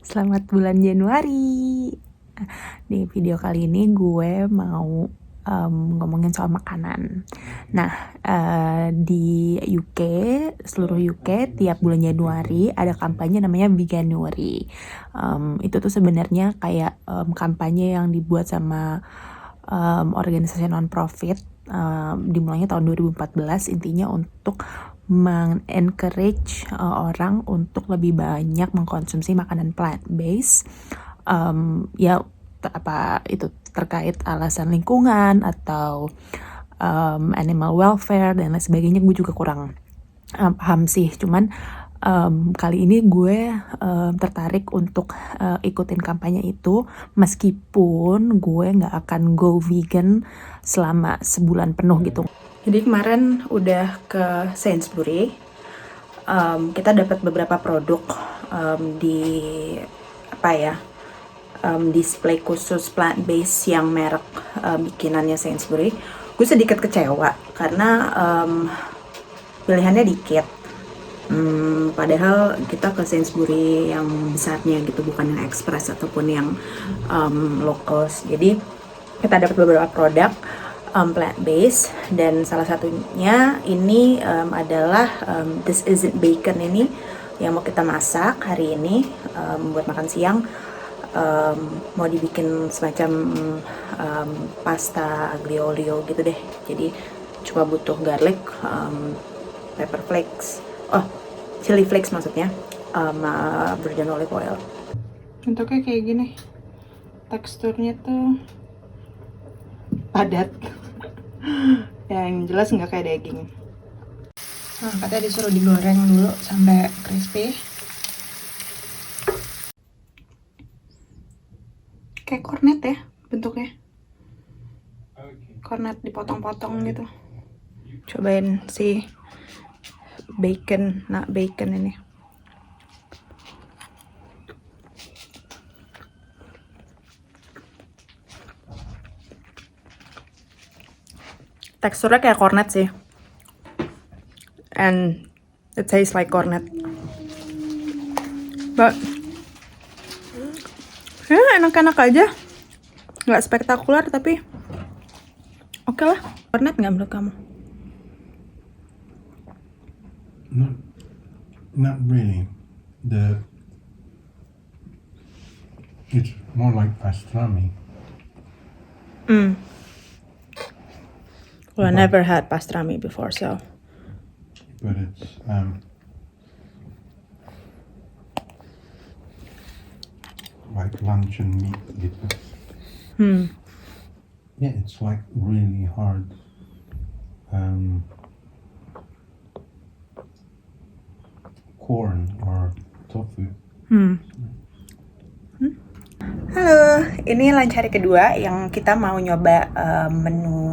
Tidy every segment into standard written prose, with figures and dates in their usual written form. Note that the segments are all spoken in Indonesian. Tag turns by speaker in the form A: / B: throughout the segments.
A: Selamat bulan Januari. Di video kali ini gue mau ngomongin soal makanan. Nah, di UK, seluruh UK tiap bulan Januari ada kampanye namanya Veganuary. Itu tuh sebenarnya kayak kampanye yang dibuat sama organisasi non-profit. Dimulainya tahun 2014, intinya untuk encourage orang untuk lebih banyak mengkonsumsi makanan plant-based. Ya apa itu terkait alasan lingkungan atau animal welfare dan lain sebagainya, gue juga kurang paham sih. Cuman kali ini gue tertarik untuk ikutin kampanye itu, meskipun gue nggak akan go vegan selama sebulan penuh gitu. Jadi kemarin udah ke Sainsbury, kita dapat beberapa produk di apa ya, display khusus plant based yang merek bikinannya Sainsbury. Gue sedikit kecewa karena pilihannya dikit. Padahal kita ke Sainsbury yang besarnya gitu, bukan yang express ataupun yang low cost. Jadi kita dapat beberapa produk plant based, dan salah satunya ini adalah This Isn't Bacon ini yang mau kita masak hari ini buat makan siang. Mau dibikin semacam pasta aglio olio gitu deh. Jadi cuma butuh garlic, pepper flakes, chili flakes maksudnya, virgin olive oil. Bentuknya kayak gini, teksturnya tuh padat. Yang jelas nggak kayak daging. Nah, katanya disuruh digoreng dulu sampai crispy. Kayak cornet ya bentuknya. Cornet dipotong-potong gitu. Cobain si bacon, bacon ini. Teksturnya kayak cornet sih. And it tastes like cornet. But enak-enak aja. Nggak spektakuler tapi oke lah. Cornet nggak menurut kamu?
B: Not really. It's more like pastrami.
A: Well, I never had pastrami before, so.
B: But it's like luncheon meat gitu. Yeah, it's like really hard. Corn or tofu.
A: Halo, ini lunch hari kedua yang kita mau nyoba menu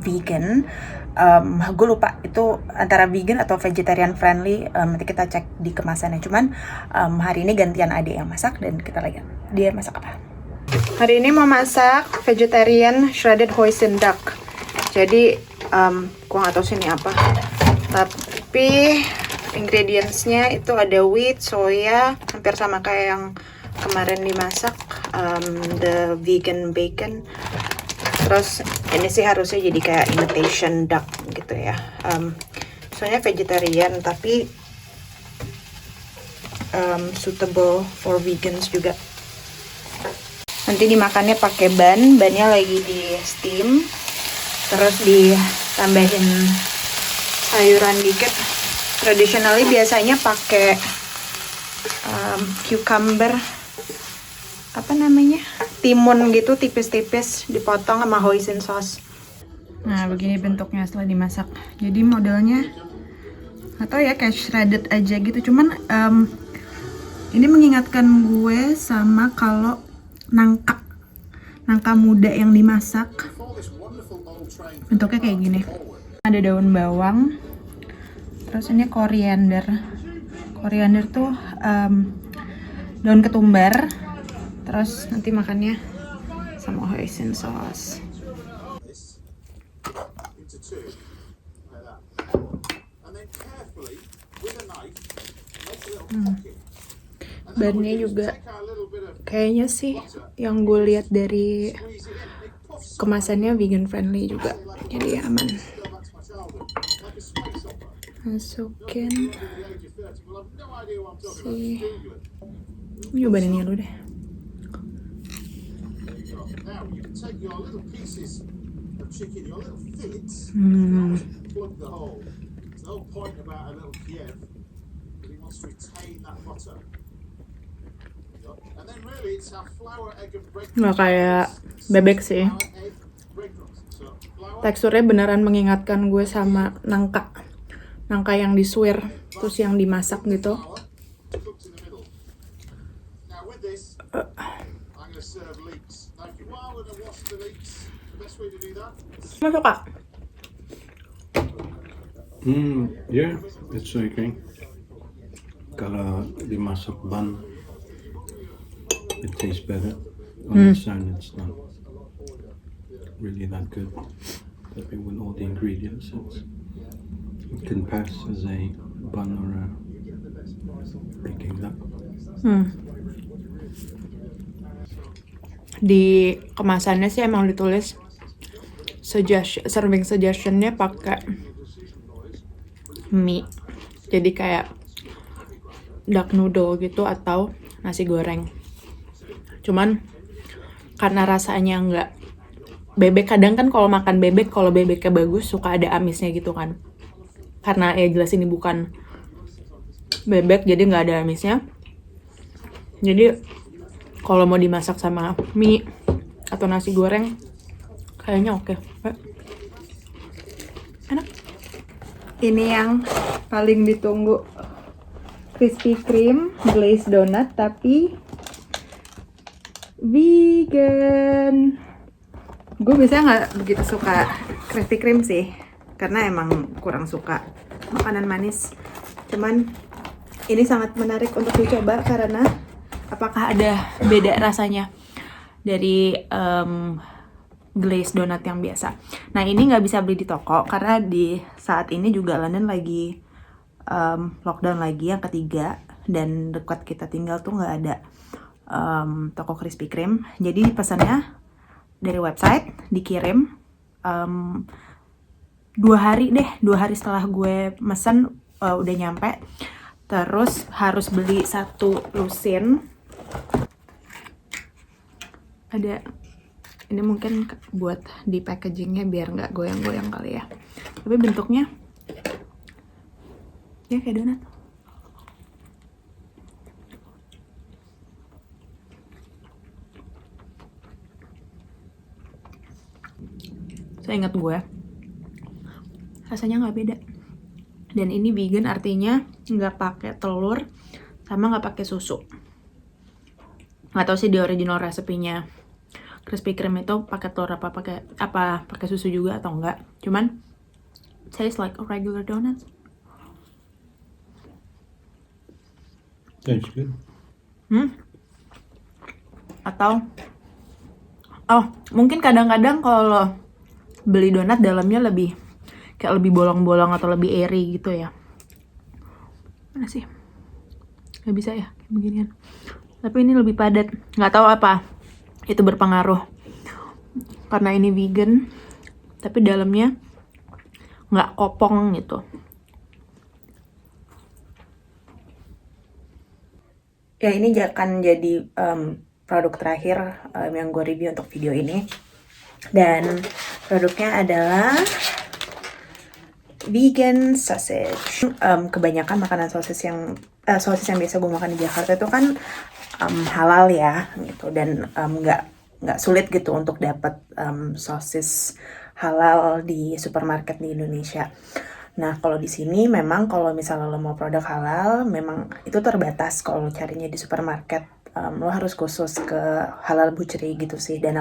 A: vegan. Gue lupa itu antara vegan atau vegetarian friendly. Nanti kita cek di kemasannya. Cuman hari ini gantian adik yang masak dan kita lihat dia masak apa. Hari ini mau masak vegetarian shredded hoisin duck. Jadi gue nggak tahu sini apa. Tapi ingredientsnya itu ada wheat, soya, hampir sama kayak yang kemarin dimasak, the vegan bacon. Terus ini sih harusnya jadi kayak imitation duck gitu ya. Soalnya vegetarian tapi suitable for vegans juga. Nanti dimakannya pakai bannya lagi di steam, terus ditambahin sayuran dikit. Traditionally biasanya pakai cucumber, apa namanya, timun gitu tipis-tipis dipotong sama hoisin sauce. Nah begini bentuknya setelah dimasak. Jadi modelnya atau ya kayak shredded aja gitu. Cuman ini mengingatkan gue sama kalau nangka muda yang dimasak. Bentuknya kayak gini. Ada daun bawang. Terus ini koriander. Koriander tuh daun ketumbar. Terus nanti makannya sama hoisin sauce. Bannya juga kayaknya sih yang gue lihat dari kemasannya vegan friendly juga, jadi aman. Masukin si, nyobain ini dulu deh. Nggak kayak bebek sih. Teksturnya beneran mengingatkan gue sama nangka yang disuir terus yang dimasak gitu. Masuk Kak?
B: Yeah, it's okay. Kalau dimasak bun, it tastes better. On its own, it's not really that good. But with all the ingredients, it can pass as a bun or a Peking duck.
A: Di kemasannya sih emang ditulis serving suggestionnya pakai mie, jadi kayak duck noodle gitu atau nasi goreng. Cuman karena rasanya nggak bebek, kadang kan kalau makan bebek, kalau bebeknya bagus suka ada amisnya gitu kan. Karena ya jelas ini bukan bebek, jadi nggak ada amisnya. Jadi kalau mau dimasak sama mie atau nasi goreng, kayaknya oke. Enak. Ini yang paling ditunggu, Krispy Kreme glazed donut tapi vegan. Gue biasanya nggak begitu suka Krispy Kreme sih, karena emang kurang suka makanan manis. Cuman ini sangat menarik untuk dicoba karena apakah ada beda rasanya dari glazed donut yang biasa. Nah ini nggak bisa beli di toko karena di saat ini juga London lagi lockdown lagi yang ketiga, dan dekat kita tinggal tuh nggak ada toko Krispy Kreme. Jadi pesannya dari website, dikirim 2 hari setelah gue mesen udah nyampe. Terus harus beli 1 lusin. Ada ini mungkin buat di packagingnya biar nggak goyang-goyang kali ya. Tapi bentuknya ya kayak donat. Saya ingat gue, rasanya nggak beda. Dan ini vegan artinya nggak pakai telur sama nggak pakai susu. Nggak tahu sih di original resepnya Krispy Kreme itu pakai telur apa pakai susu juga atau enggak. Cuman tastes like a regular donut.
B: Tastes good.
A: Atau mungkin kadang-kadang kalau beli donat dalamnya lebih bolong-bolong atau lebih airy gitu ya. Mana sih? Nggak bisa ya kayak beginian. Tapi ini lebih padat. Nggak tahu apa itu berpengaruh karena ini vegan, tapi dalamnya nggak kopong gitu. Ya ini akan jadi produk terakhir yang gue review untuk video ini, dan produknya adalah vegan sausage. Kebanyakan makanan sosis yang biasa gue makan di Jakarta itu kan halal ya gitu, dan nggak sulit gitu untuk dapat sosis halal di supermarket di Indonesia. Nah kalau di sini memang kalau misalnya lo mau produk halal memang itu terbatas kalau lo carinya di supermarket. Lo harus khusus ke halal butchery gitu sih. Dan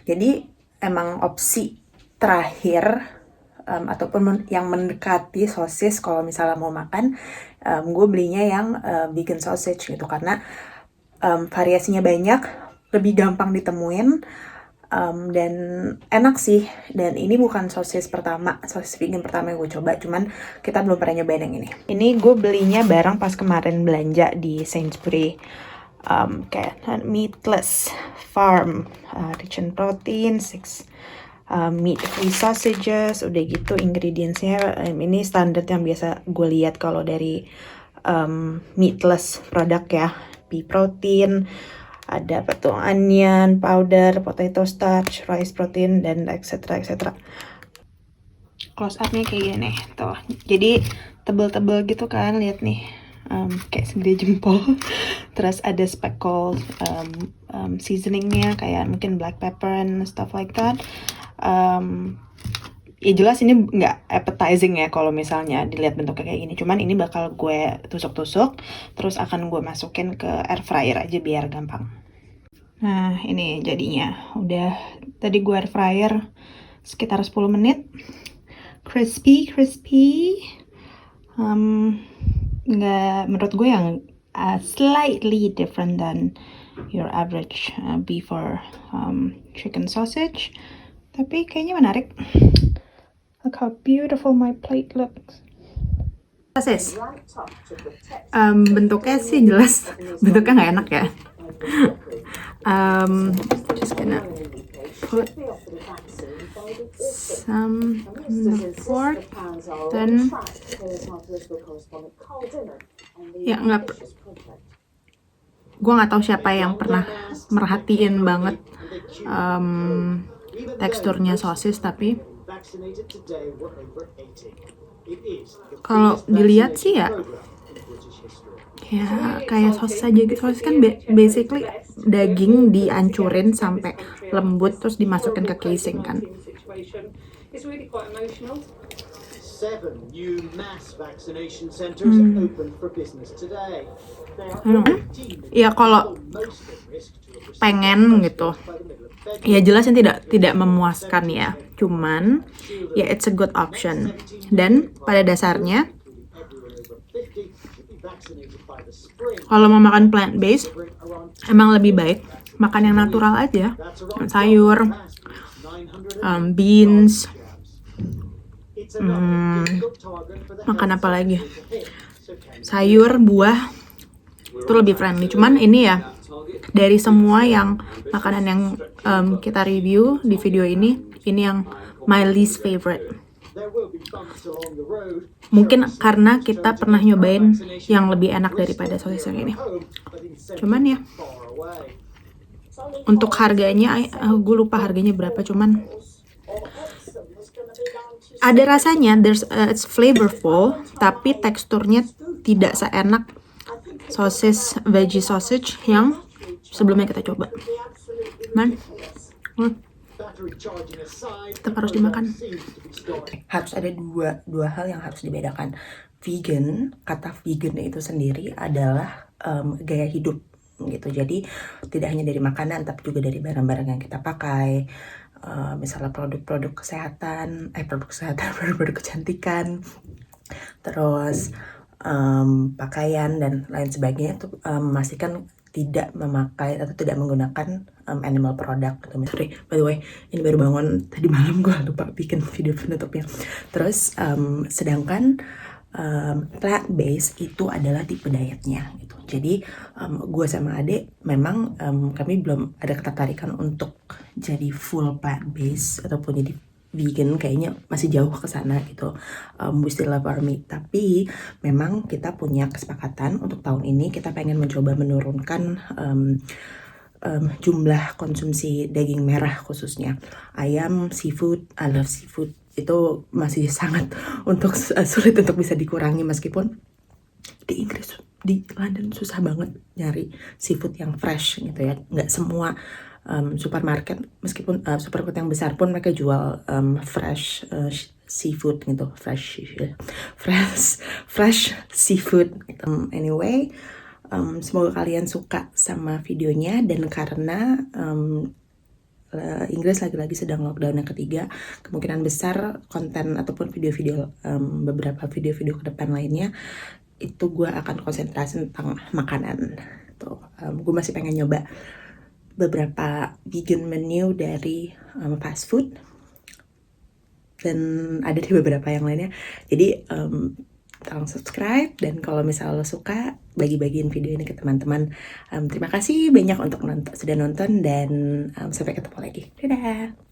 A: jadi emang opsi terakhir ataupun yang mendekati sosis kalau misalnya mau makan, gue belinya yang vegan sausage gitu karena variasinya banyak, lebih gampang ditemuin, dan enak sih. Dan ini bukan sosis vegan pertama yang gue coba, cuman kita belum pernah nyobain yang ini. Ini gue belinya bareng pas kemarin belanja di Sainsbury kayak meatless farm, rich in protein, 6 meat-free sausages, udah gitu ingredientsnya ini standar yang biasa gue lihat kalau dari meatless produk ya, pea protein, ada apa tuh, onion powder, potato starch, rice protein, dan etc. Close up-nya kayak gini nih, tuh. Jadi tebel-tebel gitu kan, lihat nih. Kayak segede jempol. Terus ada speckled seasoningnya kayak mungkin black pepper and stuff like that. Ya jelas ini nggak appetizing ya kalau misalnya dilihat bentuknya kayak gini. Cuman ini bakal gue tusuk-tusuk, terus akan gue masukin ke air fryer aja biar gampang. Nah ini jadinya. Udah tadi gue air fryer sekitar 10 menit. Crispy. Nggak, menurut gue yang slightly different than your average beef or chicken sausage, tapi kayaknya menarik. Look how beautiful my plate looks. Sosis, bentuknya sih jelas bentuknya nggak enak ya. Just gonna put some in the fork, then ya gue nggak tahu siapa yang pernah merhatiin banget teksturnya sosis, tapi kalau dilihat sih ya kayak sosis aja gitu. Sosis kan basically daging dihancurin sampai lembut terus dimasukin ke casing kan. Ya kalau pengen gitu ya jelasnya tidak memuaskan ya, cuman ya it's a good option. Dan pada dasarnya kalau mau makan plant based emang lebih baik makan yang natural aja, sayur, beans, makan apa lagi, sayur, buah, itu lebih friendly. Cuman ini ya dari semua yang makanan yang kita review di video ini yang my least favorite. Mungkin karena kita pernah nyobain yang lebih enak daripada sosis yang ini. Cuman ya untuk harganya, gue lupa harganya berapa, cuman ada rasanya, it's flavorful, tapi teksturnya tidak seenak sosis veggie sausage yang sebelumnya kita coba. Tetap harus dimakan. Harus ada dua hal yang harus dibedakan. Vegan, kata vegan itu sendiri adalah gaya hidup gitu. Jadi tidak hanya dari makanan tapi juga dari barang-barang yang kita pakai. Misalnya produk-produk kesehatan, produk-produk kecantikan, terus pakaian dan lain sebagainya itu memastikan tidak memakai atau tidak menggunakan animal product gitu. Sorry, by the way, ini baru bangun tadi malam, gue lupa bikin video penutupnya. Terus sedangkan plant based itu adalah tipe dietnya gitu. Jadi gue sama adek memang kami belum ada ketertarikan untuk jadi full plant based ataupun jadi vegan, kayaknya masih jauh ke sana gitu. We still love our meat, tapi memang kita punya kesepakatan untuk tahun ini kita pengen mencoba menurunkan jumlah konsumsi daging merah, khususnya ayam, seafood. I love seafood, itu masih sangat sulit untuk bisa dikurangi, meskipun di Inggris, di London susah banget nyari seafood yang fresh gitu ya. Nggak semua supermarket, meskipun supermarket yang besar pun mereka jual fresh seafood gitu, fresh seafood gitu. Anyway, semoga kalian suka sama videonya, dan karena Inggris lagi-lagi sedang lockdown yang ketiga, kemungkinan besar konten ataupun beberapa video-video ke depan lainnya itu gue akan konsentrasi tentang makanan tuh. Gue masih pengen nyoba beberapa vegan menu dari fast food, dan ada di beberapa yang lainnya. Jadi tolong subscribe, dan kalau misalnya lo suka, bagi-bagiin video ini ke teman-teman. Terima kasih banyak untuk sudah nonton, dan sampai ketemu lagi. Dadah!